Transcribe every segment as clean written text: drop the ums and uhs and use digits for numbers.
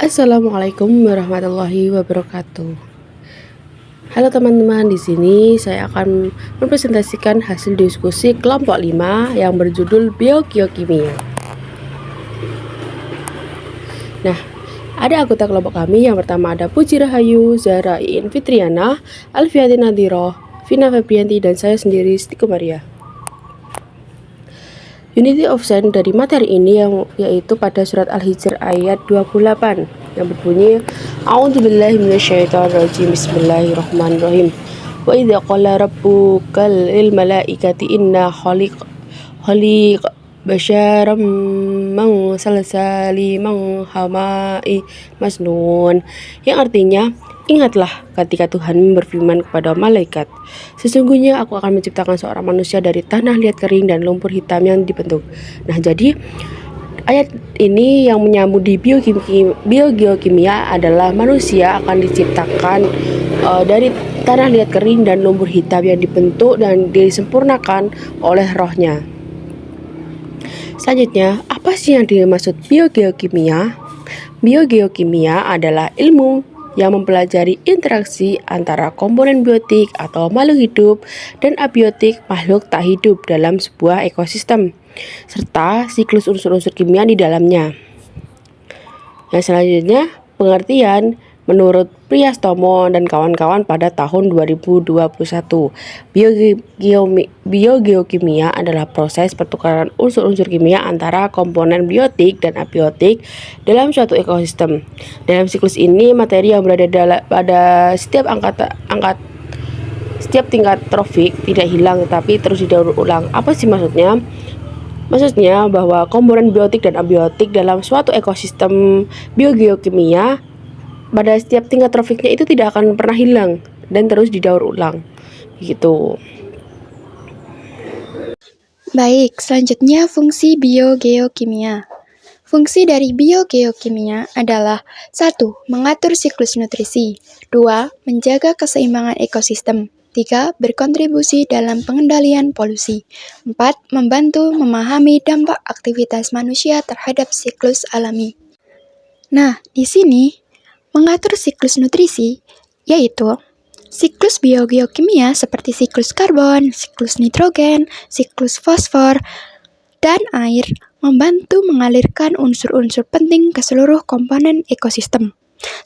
Assalamualaikum warahmatullahi wabarakatuh. Halo teman-teman, di sini saya akan mempresentasikan hasil diskusi kelompok 5 yang berjudul Biogeokimia. Nah, ada anggota kelompok kami. Yang pertama ada Puji Rahayu, Zahra Iin Fitriana, Alfiati Nadhiroh, Vina Febrianti, dan saya sendiri, Stiko Maria. Unity of Sense dari materi ini yaitu pada surat Al-Hijr ayat 28 yang berbunyi A'udzubillahi minasyaitonirrajim Bismillahirrahmanirrahim. Wa idza qala rabbukal lil malaikati inna khaliq basyaram man salsali man hamai masnun, yang artinya, ingatlah ketika Tuhan berfirman kepada malaikat, sesungguhnya aku akan menciptakan seorang manusia dari tanah liat kering dan lumpur hitam yang dibentuk. Nah, jadi ayat ini yang menyambung di biogeokimia adalah manusia akan diciptakan dari tanah liat kering dan lumpur hitam yang dibentuk dan disempurnakan oleh rohnya. Selanjutnya, apa sih yang dimaksud biogeokimia? Biogeokimia adalah ilmu yang mempelajari interaksi antara komponen biotik atau makhluk hidup dan abiotik makhluk tak hidup dalam sebuah ekosistem, serta siklus unsur-unsur kimia di dalamnya. Yang selanjutnya, pengertian menurut Priastomo dan kawan-kawan pada tahun 2021. Biogeokimia adalah proses pertukaran unsur-unsur kimia antara komponen biotik dan abiotik dalam suatu ekosistem. Dalam siklus ini, materi yang berada pada setiap tingkat trofik tidak hilang tetapi terus didaur ulang. Apa sih maksudnya? Maksudnya bahwa komponen biotik dan abiotik dalam suatu ekosistem biogeokimia pada setiap tingkat trofiknya itu tidak akan pernah hilang dan terus didaur ulang. Begitu. Baik, selanjutnya fungsi biogeokimia. Fungsi dari biogeokimia adalah 1. Mengatur siklus nutrisi. 2. Menjaga keseimbangan ekosistem. 3. Berkontribusi dalam pengendalian polusi. 4. Membantu memahami dampak aktivitas manusia terhadap siklus alami. Nah, di sini mengatur siklus nutrisi yaitu siklus biogeokimia seperti siklus karbon, siklus nitrogen, siklus fosfor, dan air membantu mengalirkan unsur-unsur penting ke seluruh komponen ekosistem.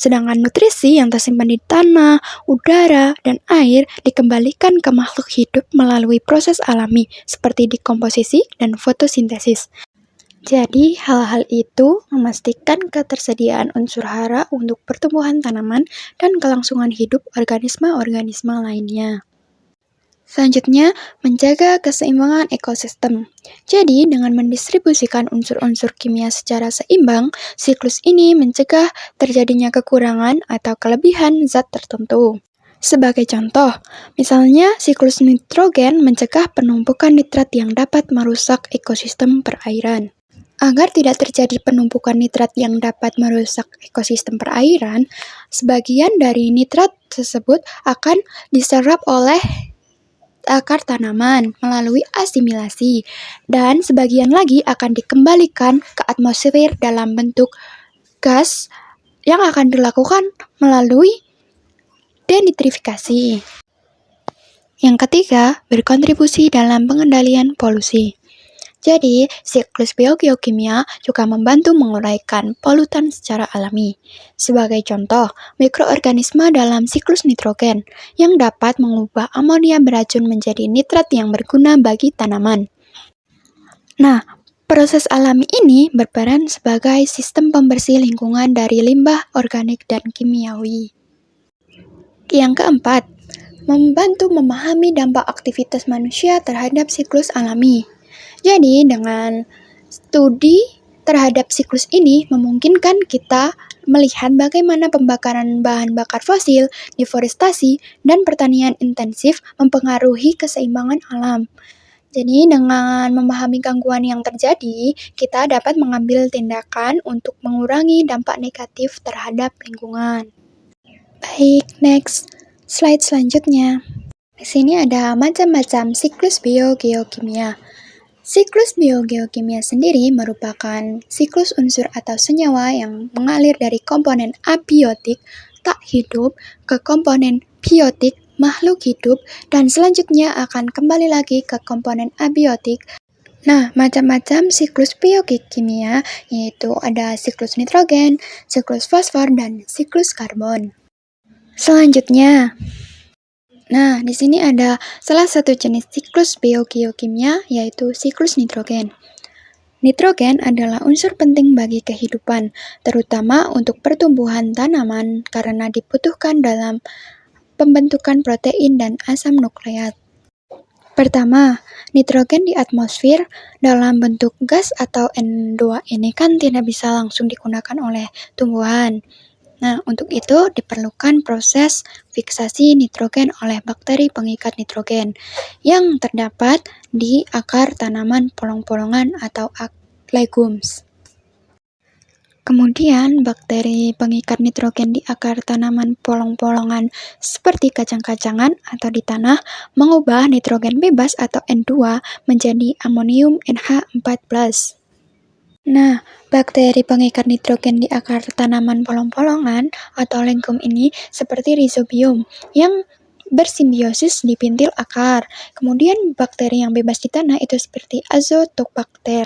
Sedangkan nutrisi yang tersimpan di tanah, udara, dan air dikembalikan ke makhluk hidup melalui proses alami seperti dekomposisi dan fotosintesis. Jadi, hal-hal itu memastikan ketersediaan unsur hara untuk pertumbuhan tanaman dan kelangsungan hidup organisme-organisme lainnya. Selanjutnya, menjaga keseimbangan ekosistem. Jadi, dengan mendistribusikan unsur-unsur kimia secara seimbang, siklus ini mencegah terjadinya kekurangan atau kelebihan zat tertentu. Sebagai contoh, misalnya siklus nitrogen mencegah penumpukan nitrat yang dapat merusak ekosistem perairan. Agar tidak terjadi penumpukan nitrat yang dapat merusak ekosistem perairan, sebagian dari nitrat tersebut akan diserap oleh akar tanaman melalui asimilasi, dan sebagian lagi akan dikembalikan ke atmosfer dalam bentuk gas yang akan dilakukan melalui denitrifikasi. Yang ketiga, berkontribusi dalam pengendalian polusi. Jadi, siklus biogeokimia juga membantu menguraikan polutan secara alami. Sebagai contoh, mikroorganisme dalam siklus nitrogen yang dapat mengubah amonia beracun menjadi nitrat yang berguna bagi tanaman. Nah, proses alami ini berperan sebagai sistem pembersih lingkungan dari limbah organik dan kimiawi. Yang keempat, membantu memahami dampak aktivitas manusia terhadap siklus alami. Jadi, dengan studi terhadap siklus ini memungkinkan kita melihat bagaimana pembakaran bahan bakar fosil, deforestasi, dan pertanian intensif mempengaruhi keseimbangan alam. Jadi, dengan memahami gangguan yang terjadi, kita dapat mengambil tindakan untuk mengurangi dampak negatif terhadap lingkungan. Baik, next. Slide selanjutnya. Di sini ada macam-macam siklus biogeokimia. Siklus biogeokimia sendiri merupakan siklus unsur atau senyawa yang mengalir dari komponen abiotik tak hidup ke komponen biotik makhluk hidup dan selanjutnya akan kembali lagi ke komponen abiotik. Nah, macam-macam siklus biokimia yaitu ada siklus nitrogen, siklus fosfor, dan siklus karbon. Selanjutnya, nah, di sini ada salah satu jenis siklus biogeokimia yaitu siklus nitrogen. Nitrogen adalah unsur penting bagi kehidupan, terutama untuk pertumbuhan tanaman karena dibutuhkan dalam pembentukan protein dan asam nukleat. Pertama, nitrogen di atmosfer dalam bentuk gas atau N2 ini kan tidak bisa langsung digunakan oleh tumbuhan. Nah, untuk itu diperlukan proses fiksasi nitrogen oleh bakteri pengikat nitrogen yang terdapat di akar tanaman polong-polongan atau legumes. Kemudian, bakteri pengikat nitrogen di akar tanaman polong-polongan seperti kacang-kacangan atau di tanah mengubah nitrogen bebas atau N2 menjadi amonium NH4+. Nah, bakteri pengikat nitrogen di akar tanaman polong-polongan atau legum ini seperti rhizobium yang bersimbiosis di pintil akar. Kemudian bakteri yang bebas di tanah itu seperti azotobakter.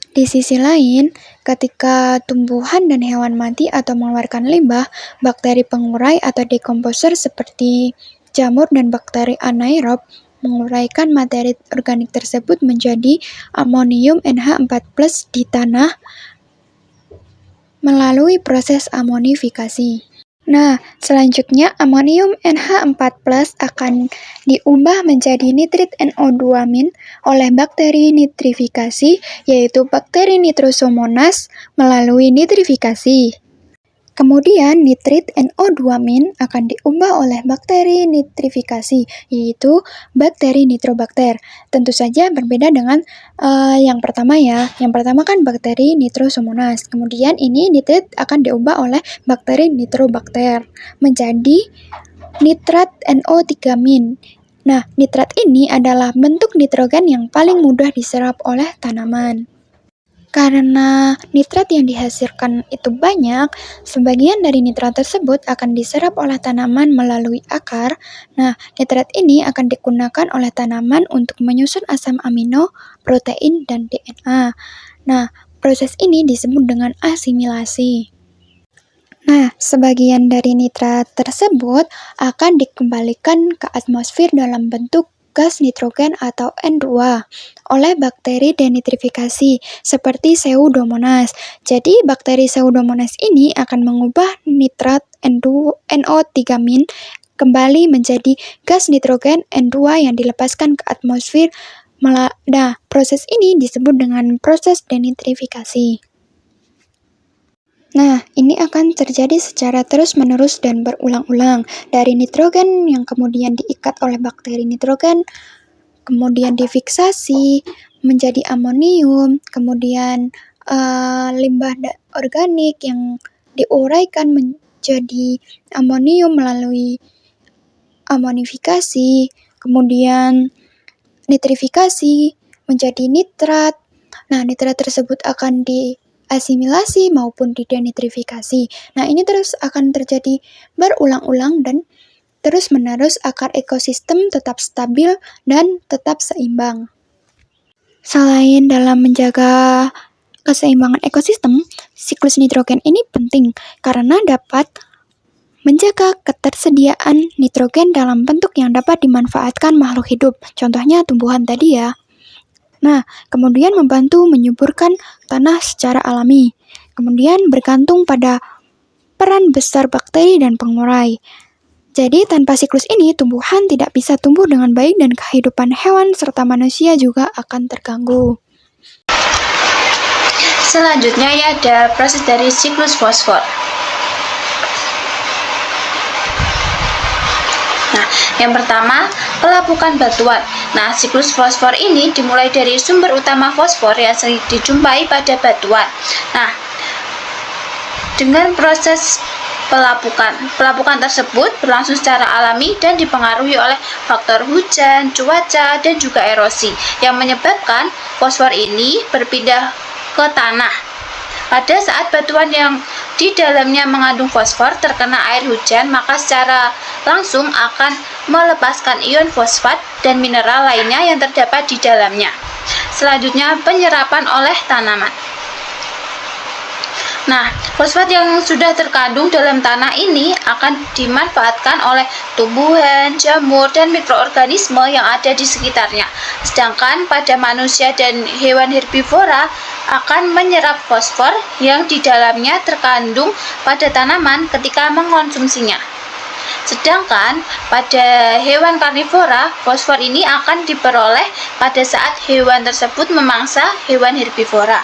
Di sisi lain, ketika tumbuhan dan hewan mati atau mengeluarkan limbah, bakteri pengurai atau dekomposer seperti jamur dan bakteri anaerob menguraikan materi organik tersebut menjadi amonium NH4+ di tanah melalui proses amonifikasi. Nah, selanjutnya amonium NH4+ akan diubah menjadi nitrit NO2- oleh bakteri nitrifikasi, yaitu bakteri Nitrosomonas melalui nitrifikasi. Kemudian nitrit NO2- akan diubah oleh bakteri nitrifikasi, yaitu bakteri Nitrobakter. Tentu saja berbeda dengan yang pertama ya. Yang pertama kan bakteri Nitrosomonas. Kemudian ini nitrit akan diubah oleh bakteri Nitrobakter menjadi nitrat NO3-. Nah, nitrat ini adalah bentuk nitrogen yang paling mudah diserap oleh tanaman. Karena nitrat yang dihasilkan itu banyak, sebagian dari nitrat tersebut akan diserap oleh tanaman melalui akar. Nah, nitrat ini akan digunakan oleh tanaman untuk menyusun asam amino, protein, dan DNA. Nah, proses ini disebut dengan asimilasi. Nah, sebagian dari nitrat tersebut akan dikembalikan ke atmosfer dalam bentuk gas nitrogen atau N2 oleh bakteri denitrifikasi seperti Pseudomonas. Jadi, bakteri Pseudomonas ini akan mengubah nitrat NO3- kembali menjadi gas nitrogen N2 yang dilepaskan ke atmosfer. Nah, proses ini disebut dengan proses denitrifikasi. Nah, ini akan terjadi secara terus-menerus dan berulang-ulang. Dari nitrogen yang kemudian diikat oleh bakteri nitrogen, kemudian difiksasi menjadi amonium, kemudian limbah organik yang diuraikan menjadi amonium melalui amonifikasi, kemudian nitrifikasi menjadi nitrat. Nah, nitrat tersebut akan diasimilasi maupun didenitrifikasi. Nah, ini terus akan terjadi berulang-ulang dan terus-menerus agar ekosistem tetap stabil dan tetap seimbang. Selain dalam menjaga keseimbangan ekosistem, siklus nitrogen ini penting karena dapat menjaga ketersediaan nitrogen dalam bentuk yang dapat dimanfaatkan makhluk hidup. Contohnya tumbuhan tadi ya. Nah, kemudian membantu menyuburkan tanah secara alami. Kemudian bergantung pada peran besar bakteri dan pengurai. Jadi, tanpa siklus ini, tumbuhan tidak bisa tumbuh dengan baik dan kehidupan hewan serta manusia juga akan terganggu. Selanjutnya ada proses dari siklus fosfor. Nah, yang pertama, pelapukan batuan. Nah, siklus fosfor ini dimulai dari sumber utama fosfor yang sering dijumpai pada batuan. Nah, dengan proses pelapukan tersebut berlangsung secara alami dan dipengaruhi oleh faktor hujan, cuaca, dan juga erosi yang menyebabkan fosfor ini berpindah ke tanah. Pada saat batuan yang di dalamnya mengandung fosfor terkena air hujan, maka secara langsung akan melepaskan ion fosfat dan mineral lainnya yang terdapat di dalamnya. Selanjutnya, penyerapan oleh tanaman. Nah, fosfat yang sudah terkandung dalam tanah ini akan dimanfaatkan oleh tumbuhan, jamur, dan mikroorganisme yang ada di sekitarnya. Sedangkan pada manusia dan hewan herbivora akan menyerap fosfor yang di dalamnya terkandung pada tanaman ketika mengkonsumsinya. Sedangkan pada hewan karnivora, fosfor ini akan diperoleh pada saat hewan tersebut memangsa hewan herbivora.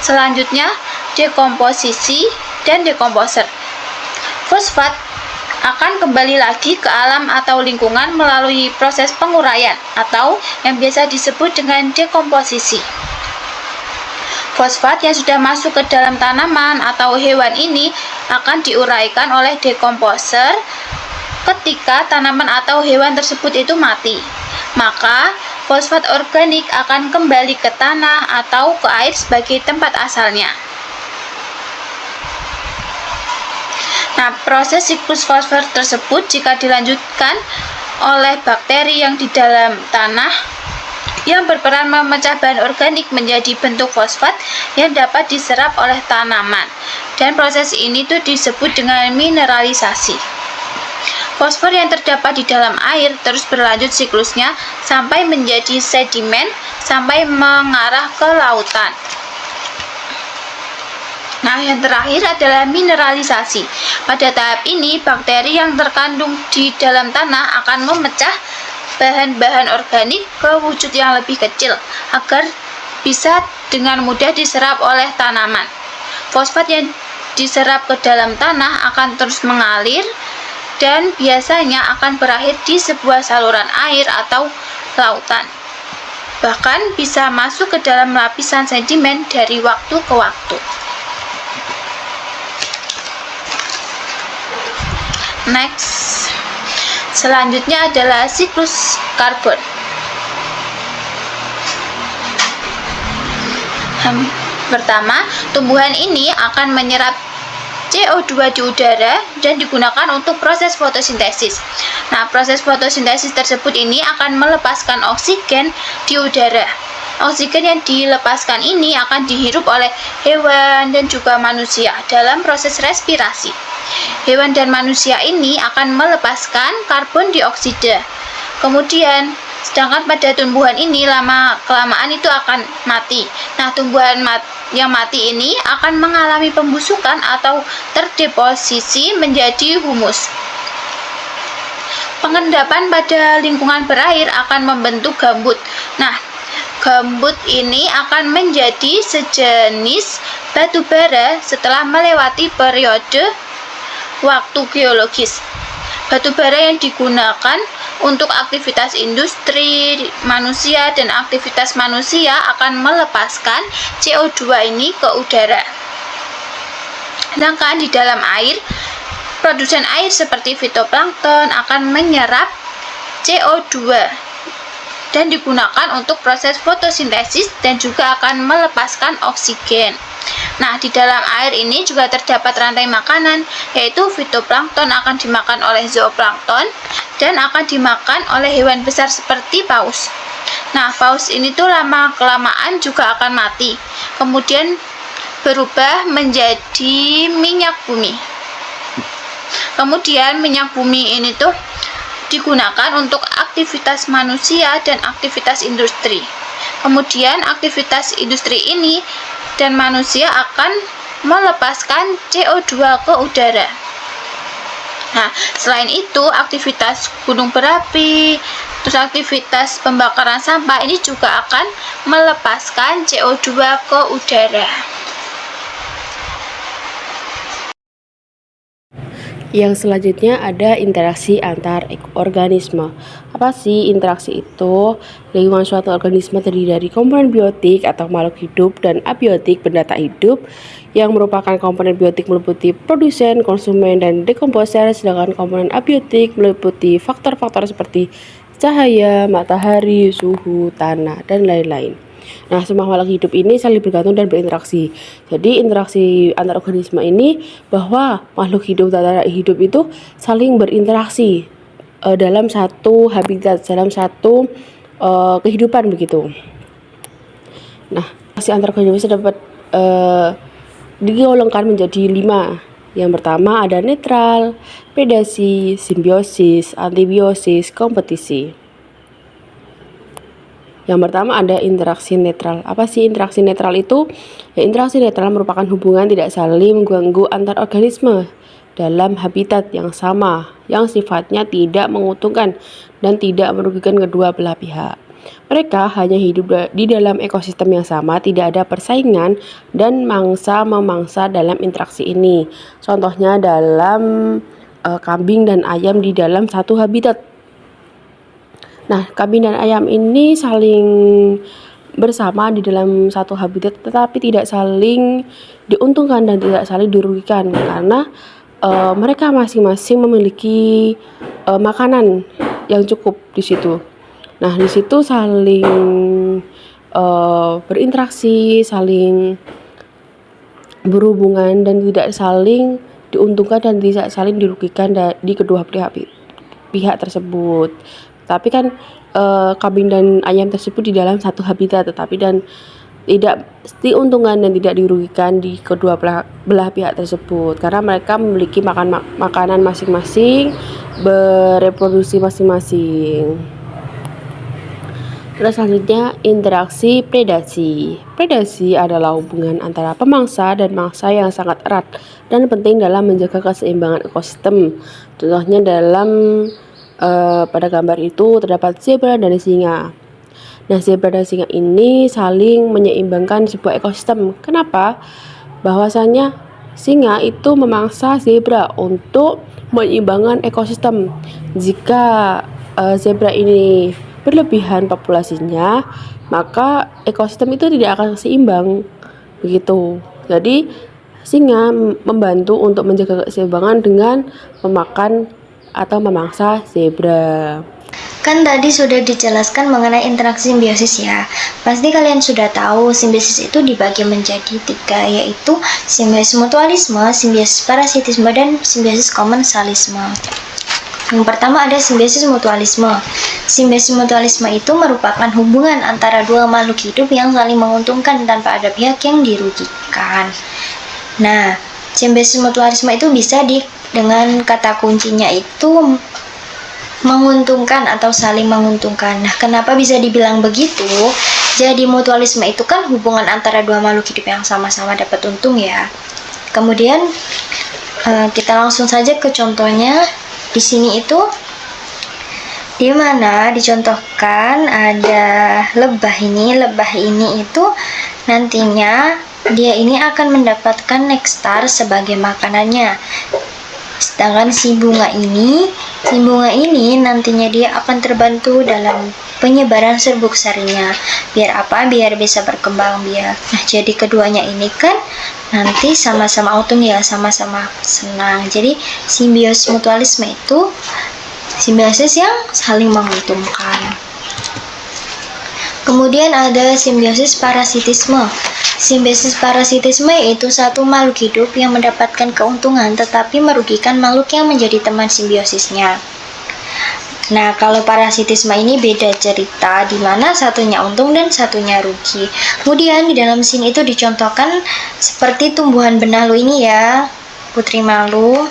Selanjutnya, dekomposisi dan dekomposer. Fosfat akan kembali lagi ke alam atau lingkungan melalui proses penguraian atau yang biasa disebut dengan dekomposisi. Fosfat yang sudah masuk ke dalam tanaman atau hewan ini akan diuraikan oleh dekomposer ketika tanaman atau hewan tersebut itu mati. Maka fosfat organik akan kembali ke tanah atau ke air sebagai tempat asalnya. Nah, proses siklus fosfor tersebut jika dilanjutkan oleh bakteri yang di dalam tanah yang berperan memecah bahan organik menjadi bentuk fosfat yang dapat diserap oleh tanaman. Dan proses ini tuh disebut dengan mineralisasi. Fosfor yang terdapat di dalam air terus berlanjut siklusnya sampai menjadi sedimen sampai mengarah ke lautan. Nah, yang terakhir adalah mineralisasi. Pada tahap ini, bakteri yang terkandung di dalam tanah akan memecah bahan-bahan organik ke wujud yang lebih kecil agar bisa dengan mudah diserap oleh tanaman. Fosfat yang diserap ke dalam tanah akan terus mengalir dan biasanya akan berakhir di sebuah saluran air atau lautan. Bahkan bisa masuk ke dalam lapisan sedimen dari waktu ke waktu. Next, selanjutnya adalah siklus karbon. Pertama, tumbuhan ini akan menyerap CO2 di udara dan digunakan untuk proses fotosintesis. Nah, proses fotosintesis tersebut ini akan melepaskan oksigen di udara. Oksigen yang dilepaskan ini akan dihirup oleh hewan dan juga manusia dalam proses respirasi. Hewan dan manusia ini akan melepaskan karbon dioksida. Kemudian, sedangkan pada tumbuhan ini lama-kelamaan itu akan mati. Nah, tumbuhan yang mati ini akan mengalami pembusukan atau terdeposisi menjadi humus. Pengendapan pada lingkungan berair akan membentuk gambut. Nah, gambut ini akan menjadi sejenis batu bara setelah melewati periode waktu geologis. Batu bara yang digunakan untuk aktivitas industri manusia dan aktivitas manusia akan melepaskan CO2 ini ke udara. Sedangkan di dalam air, produsen air seperti fitoplankton akan menyerap CO2 dan digunakan untuk proses fotosintesis dan juga akan melepaskan oksigen. Nah, di dalam air ini juga terdapat rantai makanan, yaitu fitoplankton akan dimakan oleh zooplankton dan akan dimakan oleh hewan besar seperti paus. Nah, paus ini tuh lama-kelamaan juga akan mati, kemudian berubah menjadi minyak bumi. Kemudian minyak bumi ini tuh digunakan untuk aktivitas manusia dan aktivitas industri. Kemudian aktivitas industri ini dan manusia akan melepaskan CO2 ke udara. Nah, selain itu aktivitas gunung berapi, terus aktivitas pembakaran sampah ini juga akan melepaskan CO2 ke udara. Yang selanjutnya ada interaksi antar organisme. Apa sih interaksi itu? Lingkungan suatu organisme terdiri dari komponen biotik atau makhluk hidup dan abiotik benda tak hidup. Yang merupakan komponen biotik meliputi produsen, konsumen, dan dekomposer, sedangkan komponen abiotik meliputi faktor-faktor seperti cahaya, matahari, suhu, tanah, dan lain-lain. Nah, semua makhluk hidup ini saling bergantung dan berinteraksi. Jadi interaksi antar organisme ini bahwa makhluk hidup dan tidak hidup itu saling berinteraksi dalam satu habitat, dalam satu kehidupan begitu. Nah, interaksi antar organisme dapat digolongkan menjadi 5. Yang pertama ada netral, predasi, simbiosis, antibiosis, kompetisi. Yang pertama ada interaksi netral. Apa sih interaksi netral itu? Ya, interaksi netral merupakan hubungan tidak saling mengganggu antar organisme dalam habitat yang sama, yang sifatnya tidak menguntungkan dan tidak merugikan kedua belah pihak. Mereka hanya hidup di dalam ekosistem yang sama, tidak ada persaingan dan mangsa-memangsa dalam interaksi ini. Contohnya dalam kambing dan ayam di dalam satu habitat. Nah, kambing dan ayam ini saling bersama di dalam satu habitat tetapi tidak saling diuntungkan dan tidak saling dirugikan karena mereka masing-masing memiliki makanan yang cukup di situ. Nah, di situ saling berinteraksi, saling berhubungan dan tidak saling diuntungkan dan tidak saling dirugikan di kedua pihak tersebut. Tapi kan kambing dan ayam tersebut di dalam satu habitat tetapi dan tidak diuntungkan dan tidak dirugikan di kedua belah pihak tersebut karena mereka memiliki makanan masing-masing, bereproduksi masing-masing. Terus selanjutnya interaksi predasi. Predasi adalah hubungan antara pemangsa dan mangsa yang sangat erat dan penting dalam menjaga keseimbangan ekosistem. Contohnya dalam pada gambar itu terdapat zebra dan singa. Nah, zebra dan singa ini saling menyeimbangkan sebuah ekosistem. Kenapa? Bahwasanya singa itu memangsa zebra untuk menyeimbangkan ekosistem. Jika zebra ini berlebihan populasinya, maka ekosistem itu tidak akan seimbang begitu. Jadi singa membantu untuk menjaga keseimbangan dengan memakan atau memangsa zebra. Kan tadi sudah dijelaskan mengenai interaksi simbiosis ya. Pasti kalian sudah tahu simbiosis itu dibagi menjadi 3, yaitu simbiosis mutualisme, simbiosis parasitisme, dan simbiosis komensalisme. Yang pertama ada simbiosis mutualisme. Simbiosis mutualisme itu merupakan hubungan antara dua makhluk hidup yang saling menguntungkan tanpa ada pihak yang dirugikan. Nah, simbiosis mutualisme itu bisa dengan kata kuncinya itu menguntungkan atau saling menguntungkan. Nah, kenapa bisa dibilang begitu? Jadi mutualisme itu kan hubungan antara dua makhluk hidup yang sama-sama dapat untung ya. Kemudian kita langsung saja ke contohnya. Di sini itu di mana dicontohkan ada lebah ini. Lebah ini itu nantinya dia ini akan mendapatkan nektar sebagai makanannya. Sedangkan si bunga ini nantinya dia akan terbantu dalam penyebaran serbuk sarinya. Biar apa? Biar bisa berkembang biak. Nah, jadi keduanya ini kan nanti sama-sama autum ya, sama-sama senang. Jadi simbiosis mutualisme itu simbiosis yang saling menguntungkan. Kemudian ada simbiosis parasitisme. Simbiosis parasitisme yaitu satu makhluk hidup yang mendapatkan keuntungan tetapi merugikan makhluk yang menjadi teman simbiosisnya. Nah, kalau parasitisme ini beda cerita, di mana satunya untung dan satunya rugi. Kemudian di dalam sini itu dicontohkan seperti tumbuhan benalu ini ya, putri malu.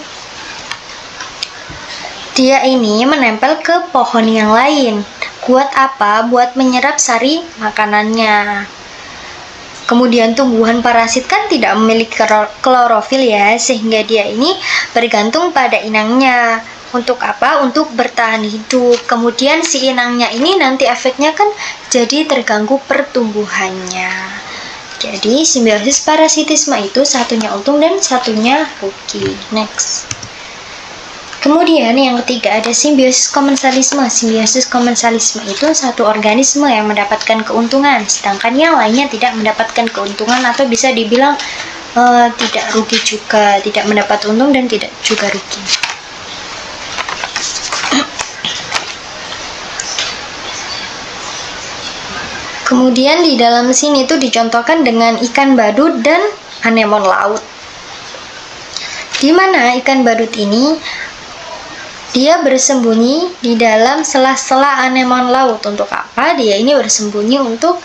Dia ini menempel ke pohon yang lain. Buat apa? Buat menyerap sari makanannya. Kemudian tumbuhan parasit kan tidak memiliki klorofil ya, sehingga dia ini bergantung pada inangnya. Untuk apa? Untuk bertahan hidup. Kemudian si inangnya ini nanti efeknya kan jadi terganggu pertumbuhannya. Jadi simbiosis parasitisme itu satunya untung dan satunya rugi. Next. Kemudian yang ketiga ada simbiosis komensalisme. Simbiosis komensalisme itu satu organisme yang mendapatkan keuntungan, sedangkan yang lainnya tidak mendapatkan keuntungan atau bisa dibilang tidak rugi juga, tidak mendapat untung dan tidak juga rugi. Kemudian di dalam sini tuh dicontohkan dengan ikan badut dan anemon laut. Di mana ikan badut ini dia bersembunyi di dalam sela-sela anemon laut. Untuk apa? Dia ini bersembunyi untuk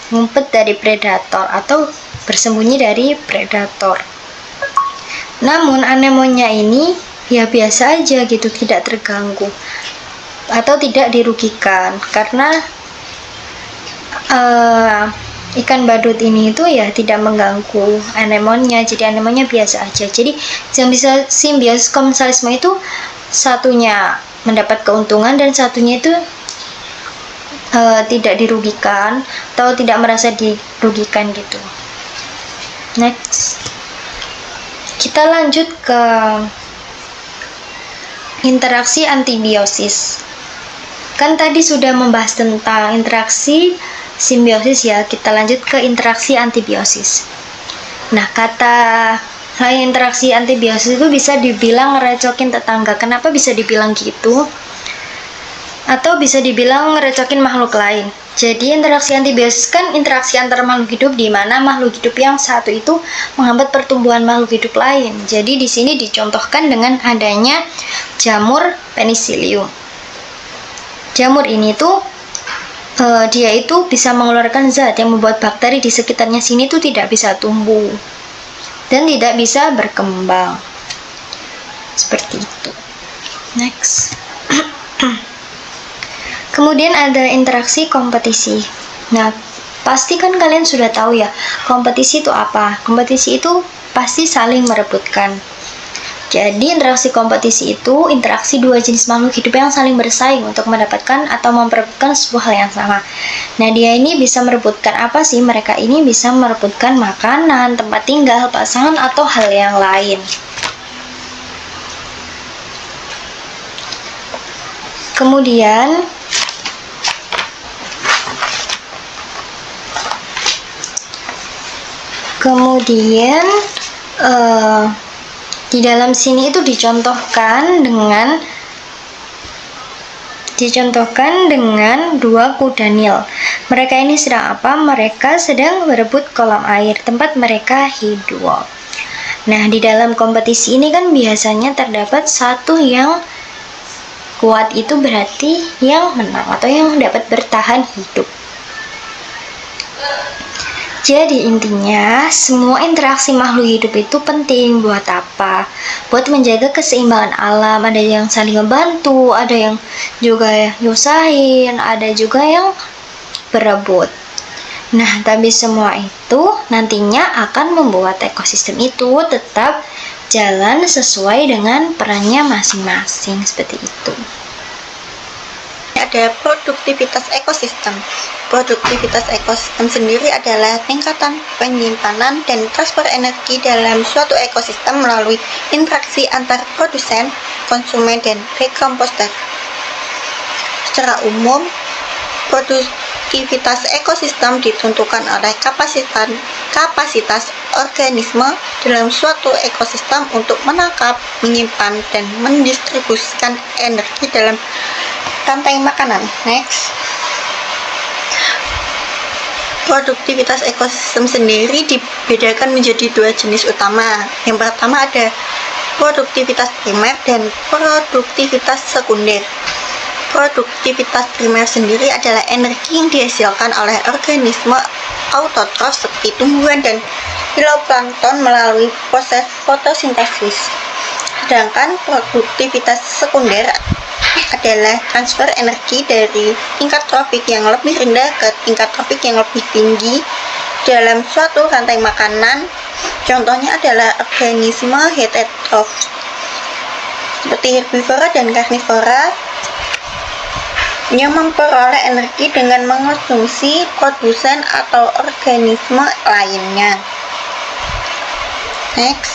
ngumpet dari predator atau bersembunyi dari predator. Namun anemonnya ini ya biasa aja gitu, tidak terganggu atau tidak dirugikan karena ikan badut ini itu ya tidak mengganggu anemonnya, jadi anemonnya biasa aja. Jadi yang bisa simbiosis komensalisme itu satunya mendapat keuntungan dan satunya itu tidak dirugikan atau tidak merasa dirugikan gitu. Next, kita lanjut ke interaksi antibiosis. Kan tadi sudah membahas tentang interaksi simbiosis ya, kita lanjut ke interaksi antibiosis. Nah, kata interaksi antibiosis itu bisa dibilang ngerecokin tetangga. Kenapa bisa dibilang gitu? Atau bisa dibilang ngerecokin makhluk lain. Jadi interaksi antibiosis kan interaksi antar makhluk hidup, di mana makhluk hidup yang satu itu menghambat pertumbuhan makhluk hidup lain. Jadi di sini dicontohkan dengan adanya jamur penicillium. Jamur ini tuh dia itu bisa mengeluarkan zat yang membuat bakteri di sekitarnya sini tuh tidak bisa tumbuh dan tidak bisa berkembang. Seperti itu. Next. Kemudian ada interaksi kompetisi. Nah, pasti kan kalian sudah tahu ya, kompetisi itu apa? Kompetisi itu pasti saling merebutkan. Jadi interaksi kompetisi itu interaksi dua jenis makhluk hidup yang saling bersaing untuk mendapatkan atau memperebutkan sebuah hal yang sama. Nah, dia ini bisa merebutkan apa sih? Mereka ini bisa merebutkan makanan, tempat tinggal, pasangan, atau hal yang lain. Kemudian di dalam sini itu dicontohkan dengan dua kuda Nil. Mereka ini sedang apa? Mereka sedang berebut kolam air tempat mereka hidup. Nah, di dalam kompetisi ini kan biasanya terdapat satu yang kuat, itu berarti yang menang atau yang dapat bertahan hidup. Jadi intinya, semua interaksi makhluk hidup itu penting. Buat apa? Buat menjaga keseimbangan alam. Ada yang saling membantu, ada yang juga nyusahin, ada juga yang berebut. Nah, tapi semua itu nantinya akan membuat ekosistem itu tetap jalan sesuai dengan perannya masing-masing, seperti itu. Ada produktivitas ekosistem. Produktivitas ekosistem sendiri adalah tingkatan penyimpanan dan transfer energi dalam suatu ekosistem melalui interaksi antar produsen, konsumen, dan recomposter. Secara umum, produktivitas ekosistem ditentukan oleh kapasitas organisme dalam suatu ekosistem untuk menangkap, menyimpan, dan mendistribusikan energi dalam rantai makanan. Next. Produktivitas ekosistem sendiri dibedakan menjadi dua jenis utama. Yang pertama ada produktivitas primer dan produktivitas sekunder. Produktivitas primer sendiri adalah energi yang dihasilkan oleh organisme autotrof seperti tumbuhan dan filoplankton melalui proses fotosintesis. Sedangkan produktivitas sekunder adalah transfer energi dari tingkat tropik yang lebih rendah ke tingkat tropik yang lebih tinggi dalam suatu rantai makanan. Contohnya adalah organisme heterotrof seperti herbivora dan karnivora yang memperoleh energi dengan mengonsumsi produsen atau organisme lainnya. Next,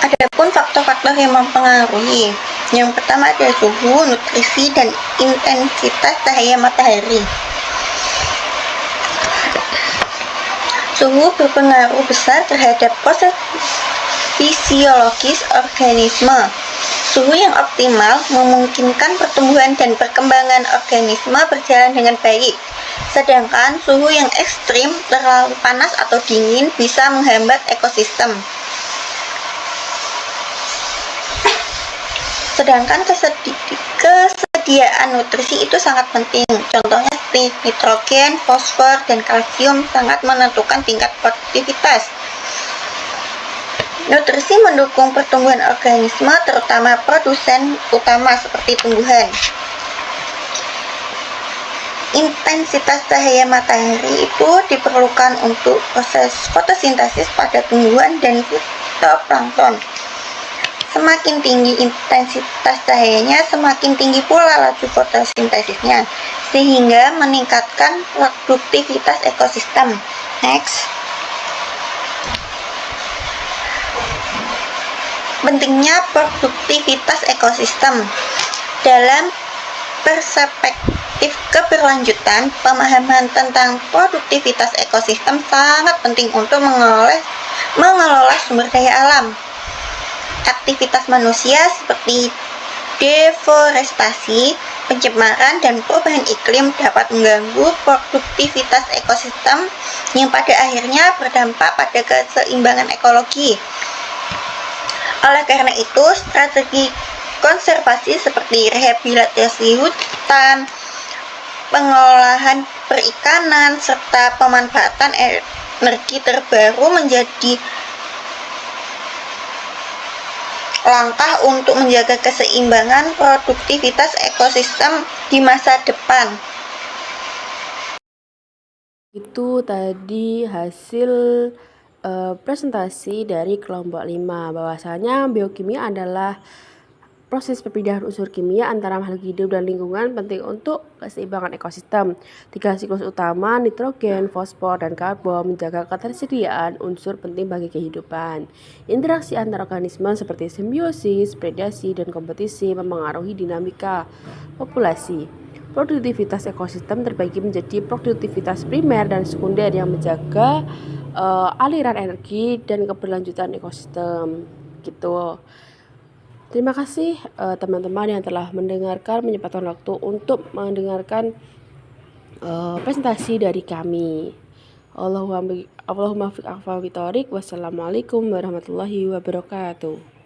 adapun faktor-faktor yang mempengaruhi. Yang pertama ada suhu, nutrisi, dan intensitas cahaya matahari. Suhu berpengaruh besar terhadap proses fisiologis organisme. Suhu yang optimal memungkinkan pertumbuhan dan perkembangan organisme berjalan dengan baik. Sedangkan suhu yang ekstrim, terlalu panas atau dingin bisa menghambat ekosistem. Sedangkan kesediaan nutrisi itu sangat penting. Contohnya seperti nitrogen, fosfor, dan kalsium sangat menentukan tingkat produktivitas. Nutrisi mendukung pertumbuhan organisme, terutama produsen utama seperti tumbuhan. Intensitas cahaya matahari itu diperlukan untuk proses fotosintesis pada tumbuhan dan fitoplankton. Semakin tinggi intensitas cahayanya, semakin tinggi pula laju fotosintesisnya, sehingga meningkatkan produktivitas ekosistem. Next. Pentingnya produktivitas ekosistem. Dalam perspektif keberlanjutan, pemahaman tentang produktivitas ekosistem sangat penting untuk mengelola sumber daya alam. Aktivitas manusia seperti deforestasi, pencemaran, dan perubahan iklim dapat mengganggu produktivitas ekosistem yang pada akhirnya berdampak pada keseimbangan ekologi. Oleh karena itu, strategi konservasi seperti rehabilitasi hutan, pengolahan perikanan, serta pemanfaatan energi terbaru menjadi langkah untuk menjaga keseimbangan produktivitas ekosistem di masa depan. Itu tadi hasil presentasi dari kelompok 5, bahwasanya biokimia adalah proses perpindahan unsur kimia antara makhluk hidup dan lingkungan penting untuk keseimbangan ekosistem. 3 siklus utama, nitrogen, fosfor, dan karbon menjaga ketersediaan unsur penting bagi kehidupan. Interaksi antar organisme seperti simbiosis, predasi, dan kompetisi memengaruhi dinamika populasi. Produktivitas ekosistem terbagi menjadi produktivitas primer dan sekunder yang menjaga aliran energi dan keberlanjutan ekosistem. Gitu. Terima kasih teman-teman yang telah mendengarkan, menyempatkan waktu untuk mendengarkan presentasi dari kami. Allahumma fiq. Wassalamualaikum warahmatullahi wabarakatuh.